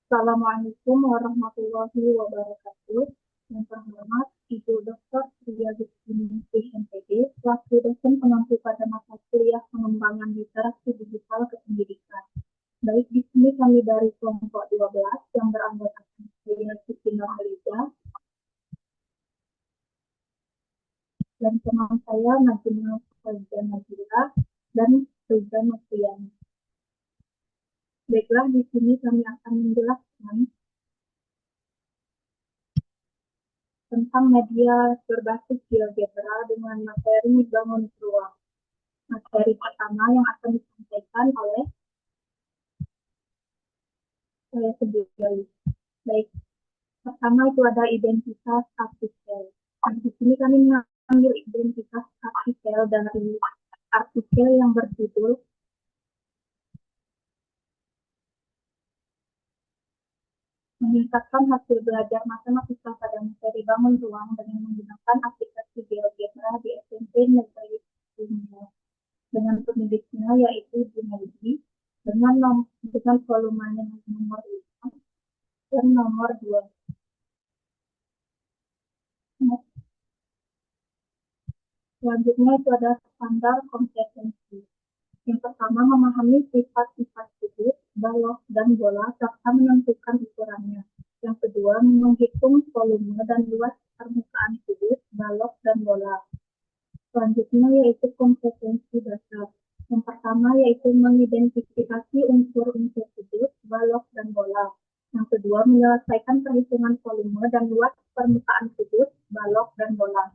Assalamualaikum warahmatullahi wabarakatuh. Yang terhormat Ibu Dr. Tria Justinisi MPD, selaku dosen pengampu pada mata kuliah pengembangan literasi digital kependidikan. Baik, di sini kami dari kelompok 12 yang beranggotakan saya Siti Nurhaliza dan teman saya Najma Fazia Najila dan Reza Noviani. Baiklah, di sini kami akan menjelaskan tentang media berbasis GeoGebra dengan materi bangun ruang. Materi pertama yang akan disampaikan oleh saya sendiri. Baik, pertama itu ada identitas artikel. Nah, di sini kami mengambil identitas artikel dari artikel yang berjudul meningkatkan hasil belajar matematika pada materi bangun ruang dengan menggunakan aplikasi GeoGebra di SMP Negeri Dunia. Dengan pemiliknya yaitu Junaidi dengan volumenya nomor 5 dan nomor 2. Nah, selanjutnya itu ada standar kompetensi. Yang pertama, memahami sifat-sifat sudut, balok, dan bola serta menentukan ukurannya. Yang kedua, menghitung volume dan luas permukaan sudut, balok, dan bola. Selanjutnya yaitu kompetensi dasar. Yang pertama yaitu mengidentifikasi unsur-unsur sudut, balok, dan bola. Yang kedua, menyelesaikan perhitungan volume dan luas permukaan sudut, balok, dan bola.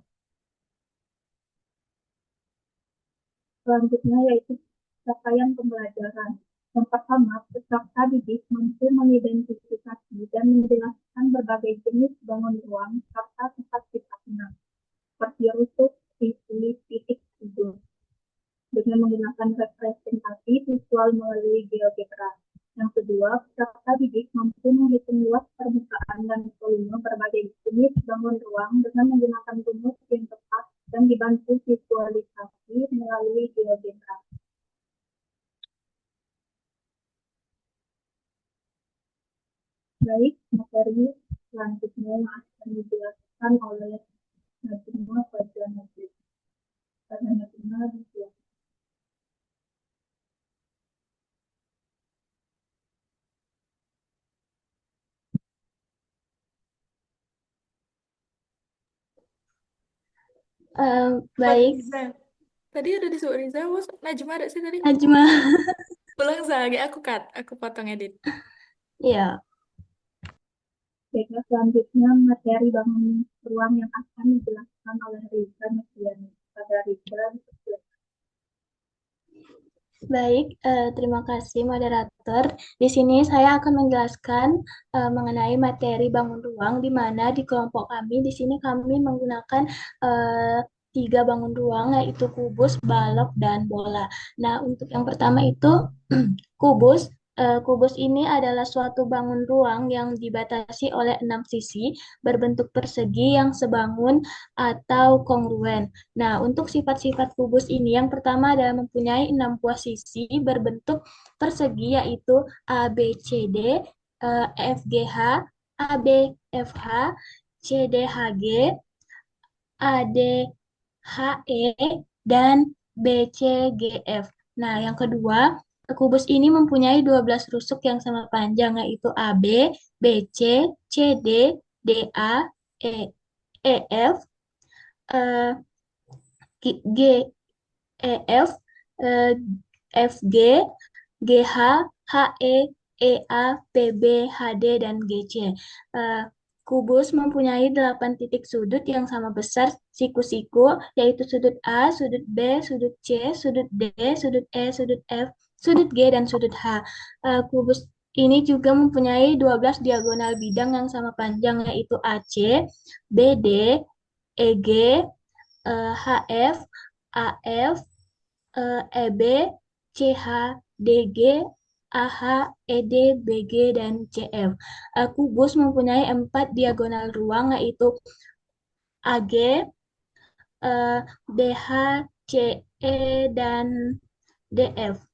Selanjutnya yaitu capaian pembelajaran. Yang pertama, peserta didik mampu mengidentifikasi dan menjelaskan berbagai jenis bangun ruang serta sifat-sifatnya, seperti rusuk, sisi, titik, sudut, dengan menggunakan representasi visual melalui GeoGebra. Yang kedua, peserta didik mampu menghitung luas permukaan dan volume berbagai jenis bangun ruang dengan menggunakan rumus yang tepat dan dibantu visualisasi melalui GeoGebra. Baik, materi selanjutnya yang akan dijelaskan oleh Najma Fazia Najib. Karena Najma disiapkan. Baik, Riza. Tadi ada disuruh Riza, was Najma ada sih tadi. Najma. Pulang lagi aku potong edit. Ya, Baiklah, selanjutnya materi bangun ruang yang akan dijelaskan oleh Riza Noviani. Pada Riza, baik. Terima kasih moderator. Di sini saya akan menjelaskan mengenai materi bangun ruang, di mana di kelompok kami, di sini kami menggunakan eh, tiga bangun ruang, yaitu kubus, balok, dan bola. Nah, untuk yang pertama itu kubus. Kubus ini adalah suatu bangun ruang yang dibatasi oleh 6 sisi berbentuk persegi yang sebangun atau kongruen. Nah, untuk sifat-sifat kubus ini, yang pertama adalah mempunyai 6 buah sisi berbentuk persegi, yaitu ABCD, FGH, ABFH, CDHG, ADHE, dan BCGF. Nah, yang kedua, kubus ini mempunyai 12 rusuk yang sama panjang, yaitu AB, BC, CD, DA, EF, eh, G, EF, eh, FG, GH, HE, EA, PB, HD, dan GC. Eh, Kubus mempunyai 8 titik sudut yang sama besar siku-siku, yaitu sudut A, sudut B, sudut C, sudut D, sudut E, sudut F, sudut G, dan sudut H. Kubus ini juga mempunyai 12 diagonal bidang yang sama panjang, yaitu AC, BD, EG, HF, AF, EB, CH, DG, AH, ED, BG, dan CF. Kubus mempunyai 4 diagonal ruang, yaitu AG, DH, CE, dan DF.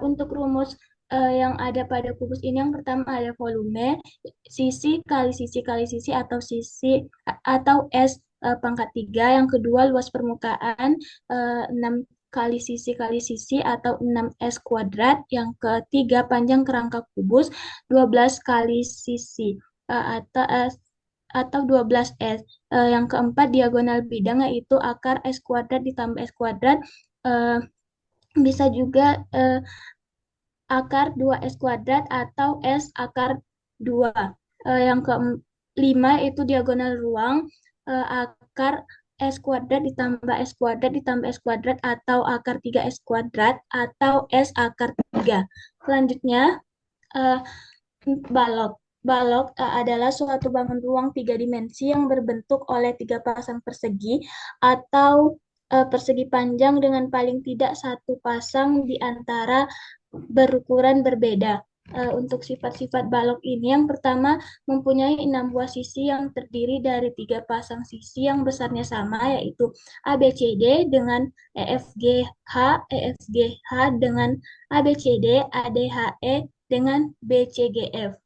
Untuk rumus yang ada pada kubus ini yang pertama ada volume, sisi kali sisi kali sisi atau atau S pangkat 3. Yang kedua luas permukaan 6 kali sisi atau 6S kuadrat. Yang ketiga panjang kerangka kubus 12 kali sisi atau 12S. Yang keempat diagonal bidang yaitu akar S kuadrat ditambah S kuadrat. Eh, Bisa juga akar 2S kuadrat atau S akar 2. Yang kelima itu diagonal ruang, akar S kuadrat ditambah S kuadrat ditambah S kuadrat atau akar 3S kuadrat atau S akar 3. Selanjutnya, eh, balok. Balok adalah suatu bangun ruang 3 dimensi yang berbentuk oleh 3 pasang persegi atau persegi panjang dengan paling tidak satu pasang di antara berukuran berbeda. Untuk sifat-sifat balok ini, yang pertama mempunyai 6 buah sisi yang terdiri dari 3 pasang sisi yang besarnya sama, yaitu ABCD dengan EFGH, EFGH dengan ABCD, ADHE dengan BCGF.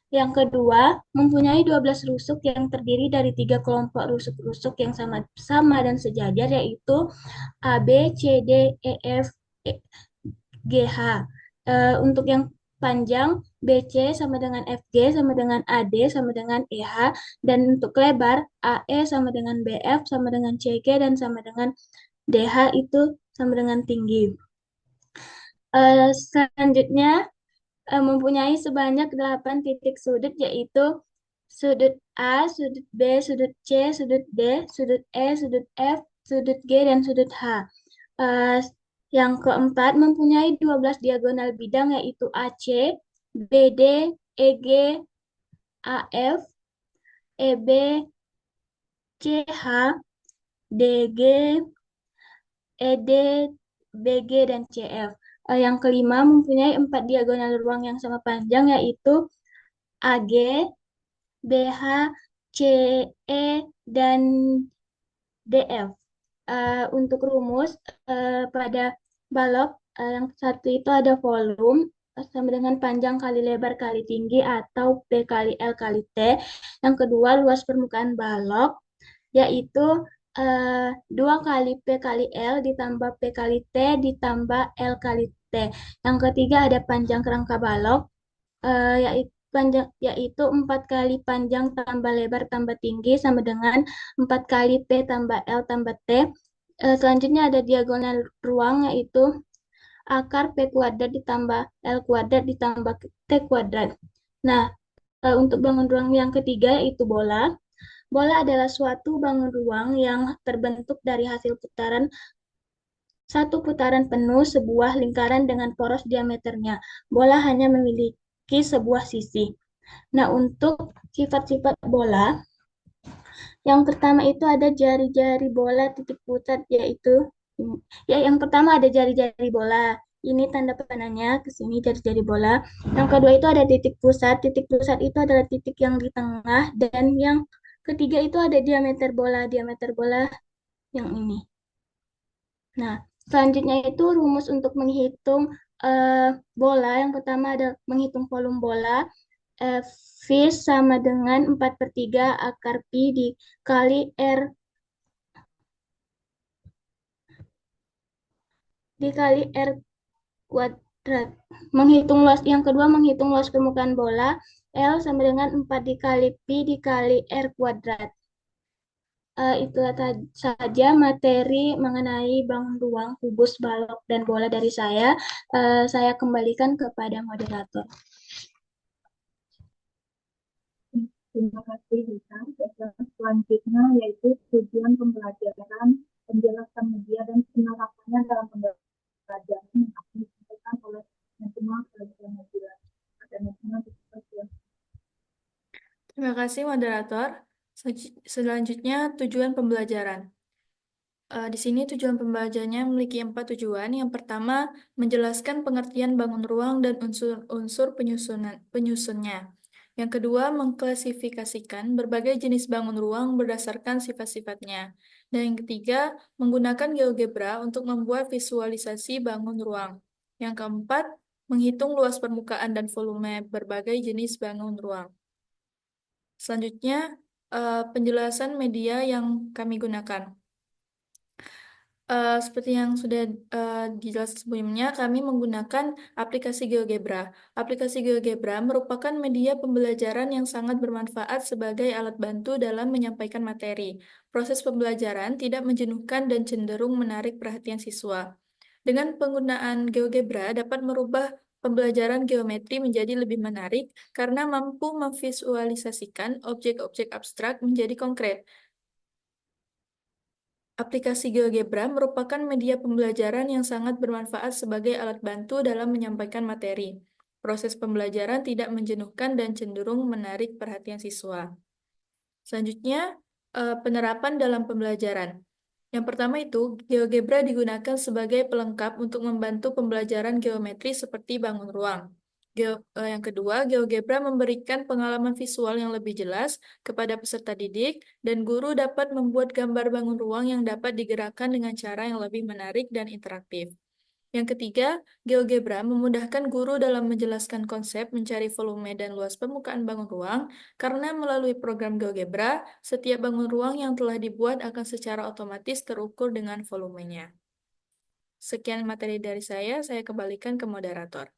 Yang kedua, mempunyai 12 rusuk yang terdiri dari 3 kelompok rusuk-rusuk yang sama dan sejajar, yaitu A, B, C, D, E, F, GH. Untuk yang panjang, BC sama dengan FG sama dengan AD sama dengan EH. Dan untuk lebar, AE sama dengan BF sama dengan CG dan sama dengan DH itu sama dengan tinggi. Selanjutnya, mempunyai sebanyak 8 titik sudut, yaitu sudut A, sudut B, sudut C, sudut D, sudut E, sudut F, sudut G, dan sudut H. Yang keempat, mempunyai 12 diagonal bidang, yaitu AC, BD, EG, AF, EB, CH, DG, ED, BG, dan CF. Yang kelima, mempunyai 4 diagonal ruang yang sama panjang, yaitu AG, BH, CE, dan DF. Untuk rumus pada balok, yang satu itu ada volume sama dengan panjang kali lebar kali tinggi atau P kali L kali T. Yang kedua luas permukaan balok, yaitu 2 kali P kali L ditambah P kali T ditambah L kali T. Yang ketiga ada panjang kerangka balok, yaitu 4 kali panjang tambah lebar tambah tinggi sama dengan 4 kali P tambah L tambah T. Selanjutnya ada diagonal ruang, yaitu akar P kuadrat ditambah L kuadrat ditambah T kuadrat. Nah, untuk bangun ruang yang ketiga yaitu bola. Bola adalah suatu bangun ruang yang terbentuk dari hasil satu putaran penuh sebuah lingkaran dengan poros diameternya. Bola hanya memiliki sebuah sisi. Nah, untuk sifat-sifat bola, yang pertama itu ada jari-jari bola titik pusat, yaitu yang pertama ada jari-jari bola. Ini tanda panahnya ke sini jari-jari bola. Yang kedua itu ada titik pusat. Titik pusat itu adalah titik yang di tengah, dan yang ketiga itu ada diameter bola. Diameter bola yang ini. Nah, selanjutnya itu rumus untuk menghitung bola. Yang pertama ada menghitung volume bola. V sama dengan 4/3 akar Pi dikali R dikali R kuadrat. Menghitung luas yang kedua, menghitung luas permukaan bola. L sama dengan 4 dikali Pi dikali R kuadrat. Itulah saja materi mengenai bangun ruang, kubus, balok, dan bola dari saya. Saya kembalikan kepada moderator. Terima kasih, Rita. Dan selanjutnya yaitu tujuan pembelajaran, penjelasan media, dan penerapannya dalam pembelajaran yang akan disampaikan oleh Nasional Pelajaran Media. Terima kasih, moderator. Selanjutnya, tujuan pembelajaran. Di sini tujuan pembelajarannya memiliki 4 tujuan. Yang pertama, menjelaskan pengertian bangun ruang dan unsur-unsur penyusunnya. Yang kedua, mengklasifikasikan berbagai jenis bangun ruang berdasarkan sifat-sifatnya. Dan yang ketiga, menggunakan GeoGebra untuk membuat visualisasi bangun ruang. Yang keempat, menghitung luas permukaan dan volume berbagai jenis bangun ruang. Selanjutnya, penjelasan media yang kami gunakan. Seperti yang sudah dijelaskan sebelumnya, kami menggunakan aplikasi GeoGebra. Aplikasi GeoGebra merupakan media pembelajaran yang sangat bermanfaat sebagai alat bantu dalam menyampaikan materi. Proses pembelajaran tidak menjenuhkan dan cenderung menarik perhatian siswa. Dengan penggunaan GeoGebra dapat merubah pembelajaran geometri menjadi lebih menarik karena mampu memvisualisasikan objek-objek abstrak menjadi konkret. Aplikasi GeoGebra merupakan media pembelajaran yang sangat bermanfaat sebagai alat bantu dalam menyampaikan materi. Proses pembelajaran tidak menjenuhkan dan cenderung menarik perhatian siswa. Selanjutnya, penerapan dalam pembelajaran. Yang pertama itu, GeoGebra digunakan sebagai pelengkap untuk membantu pembelajaran geometri seperti bangun ruang. Yang kedua, GeoGebra memberikan pengalaman visual yang lebih jelas kepada peserta didik, dan guru dapat membuat gambar bangun ruang yang dapat digerakkan dengan cara yang lebih menarik dan interaktif. Yang ketiga, GeoGebra memudahkan guru dalam menjelaskan konsep mencari volume dan luas permukaan bangun ruang, karena melalui program GeoGebra, setiap bangun ruang yang telah dibuat akan secara otomatis terukur dengan volumenya. Sekian materi dari saya kembalikan ke moderator.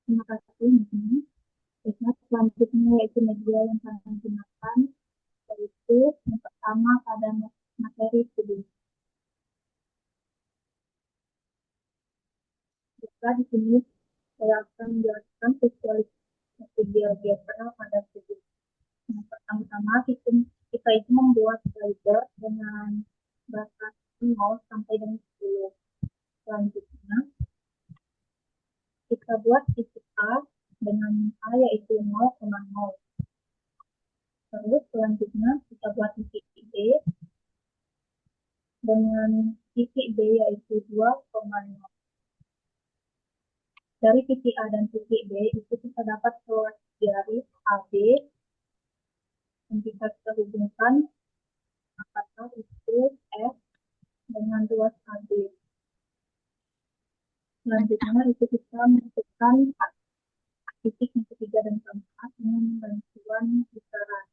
Terima kasih, Nini. Selanjutnya yaitu media yang kami gunakan, yaitu yang pertama pada materi studi. Jika di sini saya akan menjelaskan visualisasi GeoGebra pada studi. Yang pertama-tama kita itu membuat slider dengan batas 0 sampai dengan 10. Selanjutnya kita buat titik A dengan A yaitu 0,0. Terus selanjutnya kita buat titik B dengan titik B yaitu 2,0. Dari titik A dan titik B itu kita dapat keluar garis AB yang bisa kita hubungkan apakah itu F dengan ruas AB. Selanjutnya itu kita menentukan titik yang ketiga dan keempat dengan bantuan lingkaran.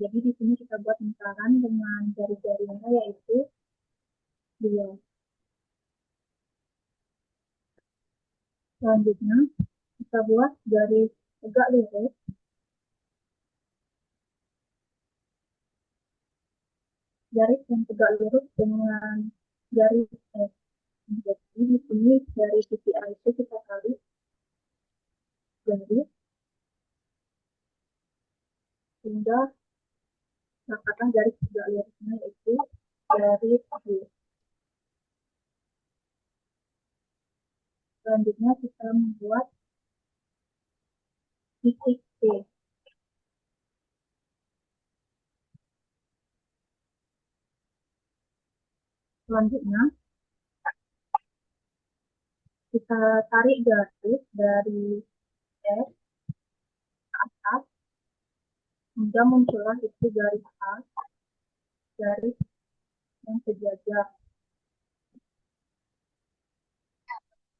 Jadi di sini kita buat lingkaran dengan jari-jarinya yaitu 2. Selanjutnya kita buat garis tegak lurus yang tegak lurus dengan garis S. Jadi di sini dari titik A itu kita kali garis sehingga dapatkan garis tegak lurusnya yaitu garis B. Selanjutnya kita membuat titik C. Selanjutnya kita tarik garis dari S ke atas hingga muncullah itu garis A, garis yang sejajar.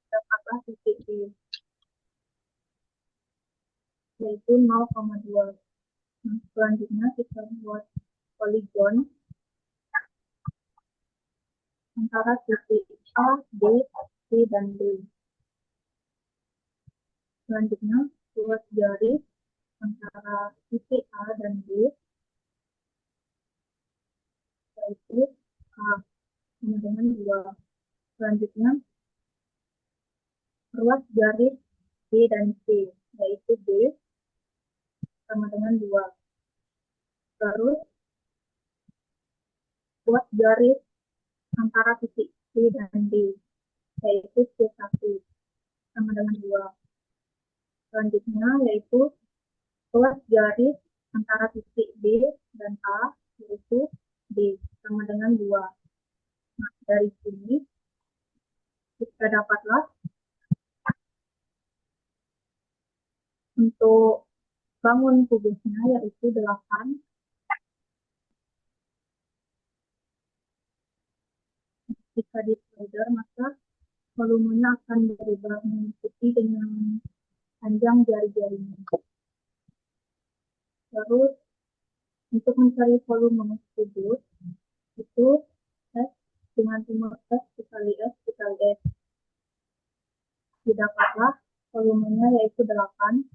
Dapatlah titik D yaitu 0,2. Nah, selanjutnya kita buat poligon antara titik A, B, C, dan D. Selanjutnya buat garis antara titik A dan B yaitu A sama dengan 2. Selanjutnya ruas garis B dan C yaitu B sama dengan 2. Terus buat garis antara titik C dan D yaitu C1 sama dengan 2. Selanjutnya yaitu ruas garis antara titik B dan A yaitu B sama dengan 2. Nah, dari sini kita dapatlah untuk bangun kubusnya yaitu 8. Jika jika di slider, maka volumenya akan berubah mengikuti dengan panjang jari-jarinya. Terus, untuk mencari volume kubus, itu S dengan rumus S dikali S dikali S. Didapatlah volumenya yaitu 8.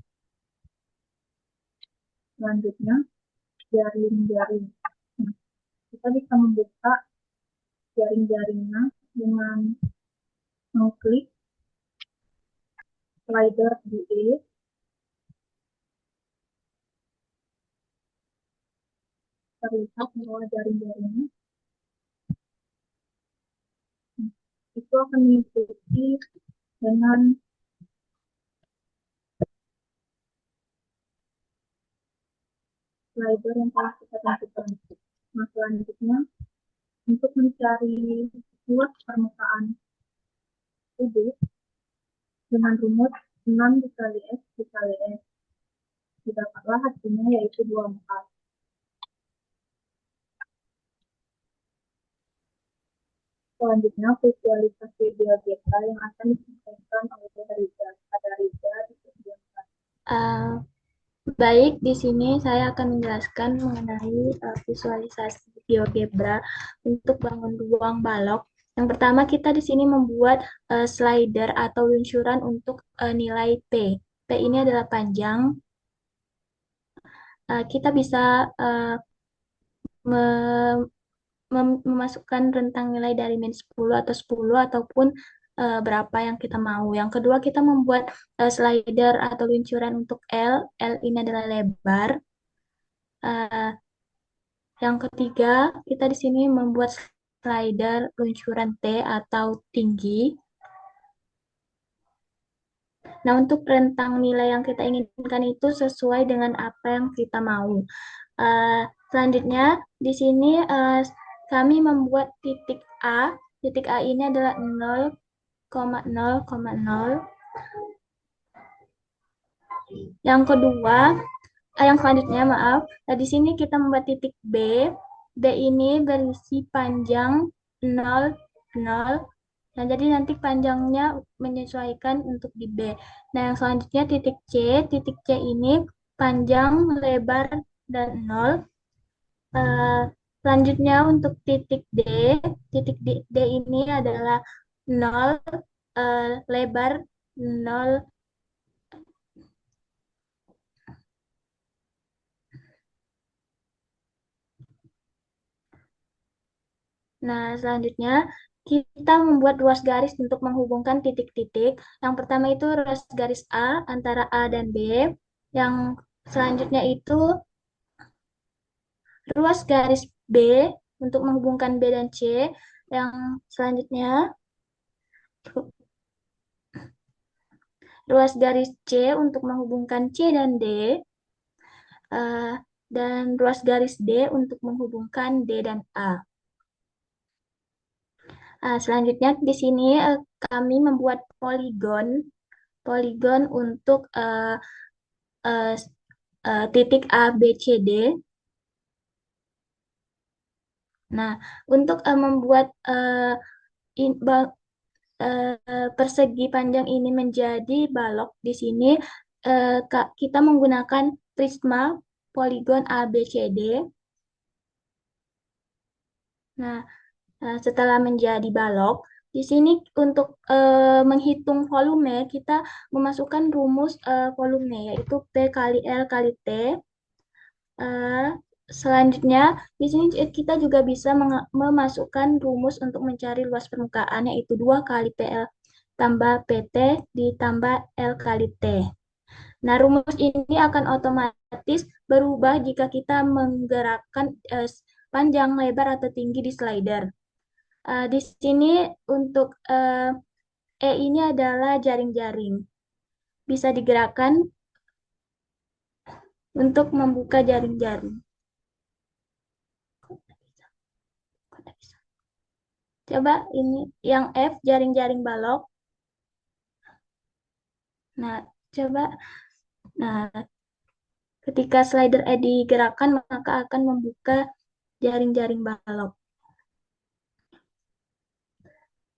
Selanjutnya, jaring-jaring. Nah, kita bisa membuka jaring-jaringnya dengan mengklik slider di E. Terlihat bahwa jaring-jaringnya itu akan mengikuti dengan slider yang telah kita tentukan. Nah, selanjutnya, untuk mencari luas permukaan kubus dengan rumus 6 dikali S dikali S, didapatlah hasilnya yaitu 24. Selanjutnya, visualisasi GeoGebra yang akan disampaikan oleh Riza. Pada Riza dipersilakan. Baik, di sini saya akan menjelaskan mengenai visualisasi GeoGebra untuk bangun ruang balok. Yang pertama, kita di sini membuat slider atau luncuran untuk nilai P. P ini adalah panjang. Kita bisa memasukkan rentang nilai dari min 10 atau 10 ataupun berapa yang kita mau. Yang kedua, kita membuat slider atau luncuran untuk L. L ini adalah lebar. Yang ketiga, kita di sini membuat slider luncuran T atau tinggi. Nah, untuk rentang nilai yang kita inginkan itu sesuai dengan apa yang kita mau. Selanjutnya, di sini kami membuat titik A. Titik A ini adalah 0,0,0. Yang kedua, yang selanjutnya maaf, di sini kita membuat titik B. B ini berisi panjang 0, 0. Nah, jadi nanti panjangnya menyesuaikan untuk di B. Nah, yang selanjutnya titik C. Titik C ini panjang, lebar, dan 0. Selanjutnya untuk titik D. Titik D ini adalah 0, lebar, 0. Nah, selanjutnya kita membuat ruas garis untuk menghubungkan titik-titik. Yang pertama itu ruas garis A antara A dan B. Yang selanjutnya itu ruas garis B untuk menghubungkan B dan C. Yang selanjutnya ruas garis C untuk menghubungkan C dan D. Dan ruas garis D untuk menghubungkan D dan A. Selanjutnya di sini kami membuat poligon untuk titik A, B, C, D. Nah, untuk membuat persegi panjang ini menjadi balok di sini kita menggunakan prisma poligon A, B, C, D. Nah, setelah menjadi balok, di sini untuk menghitung volume, kita memasukkan rumus volume, yaitu P kali L kali T. Selanjutnya, di sini kita juga bisa memasukkan rumus untuk mencari luas permukaan, yaitu 2 kali PL tambah PT ditambah L kali T. Nah, rumus ini akan otomatis berubah jika kita menggerakkan panjang, lebar, atau tinggi di slider. Di sini untuk E ini adalah jaring-jaring. Bisa digerakkan untuk membuka jaring-jaring. Coba ini yang F, jaring-jaring balok. Nah, coba. Nah, ketika slider E digerakkan, maka akan membuka jaring-jaring balok.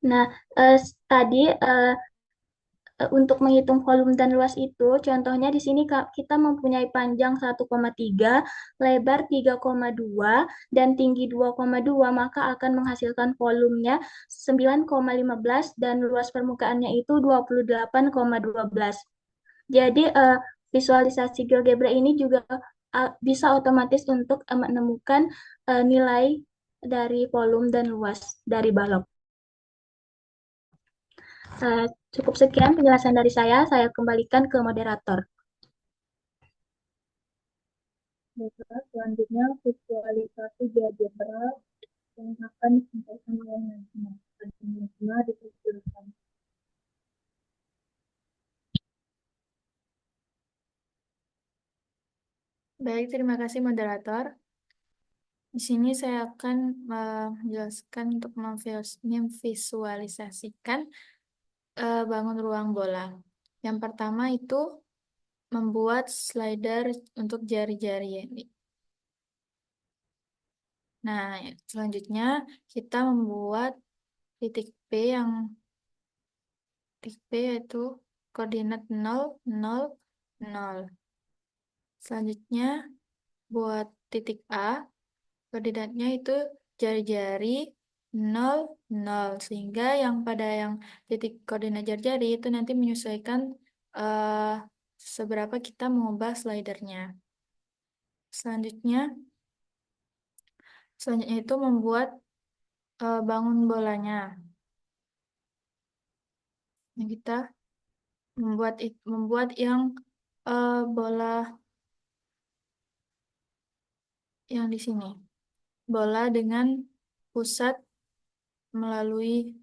Nah, tadi untuk menghitung volume dan luas itu, contohnya di sini kita mempunyai panjang 1,3, lebar 3,2, dan tinggi 2,2, maka akan menghasilkan volumenya 9,15 dan luas permukaannya itu 28,12. Jadi visualisasi GeoGebra ini juga bisa otomatis untuk menemukan nilai dari volume dan luas dari balok. Cukup sekian penjelasan dari saya kembalikan ke moderator. Baiklah, selanjutnya visualisasi GeoGebra yang akan disampaikan oleh Najma. Najma dipersilakan. Baik, terima kasih moderator. Di sini saya akan menjelaskan untuk memvisualisasikan bangun ruang bola. Yang pertama itu membuat slider untuk jari-jari. Nah, selanjutnya kita membuat titik P yaitu koordinat 0, 0, 0. Selanjutnya buat titik A, koordinatnya itu jari-jari 0, 0. Sehingga pada yang titik koordinat jari-jari itu nanti menyesuaikan seberapa kita mengubah slidernya. Selanjutnya itu membuat bangun bolanya. Nah, kita membuat yang bola yang di sini. Bola dengan pusat melalui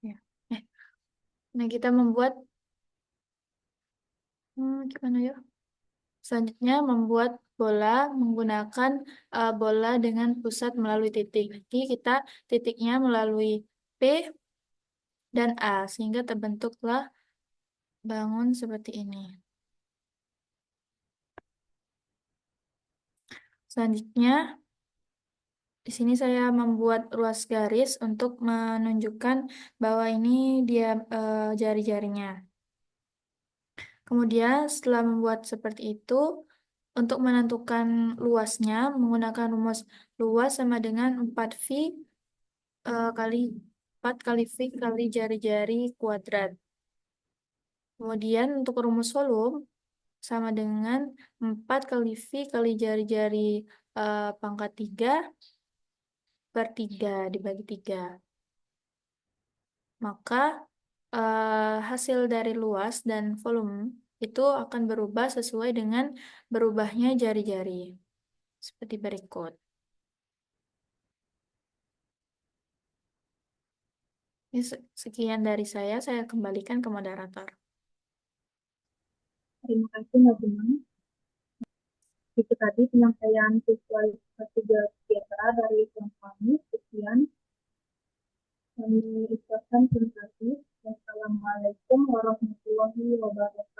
ya. Nah, kita membuat gimana ya? Selanjutnya membuat bola menggunakan bola dengan pusat melalui titik. Jadi kita titiknya melalui P dan A sehingga terbentuklah bangun seperti ini. Selanjutnya di sini saya membuat ruas garis untuk menunjukkan bahwa ini dia jari-jarinya. Kemudian setelah membuat seperti itu, untuk menentukan luasnya menggunakan rumus luas sama dengan 4V kali 4 kali V kali jari-jari kuadrat. Kemudian untuk rumus volume sama dengan 4 kali V kali jari-jari pangkat 3 per 3 dibagi 3. Maka hasil dari luas dan volume itu akan berubah sesuai dengan berubahnya jari-jari. Seperti berikut. Ini sekian dari saya kembalikan ke moderator. Terima kasih Najma. Itu tadi penyampaian visualisasi GeoGebra dari kelompok kami. Sekian. Kami ucapkan terima kasih. Wassalamualaikum warahmatullahi wabarakatuh.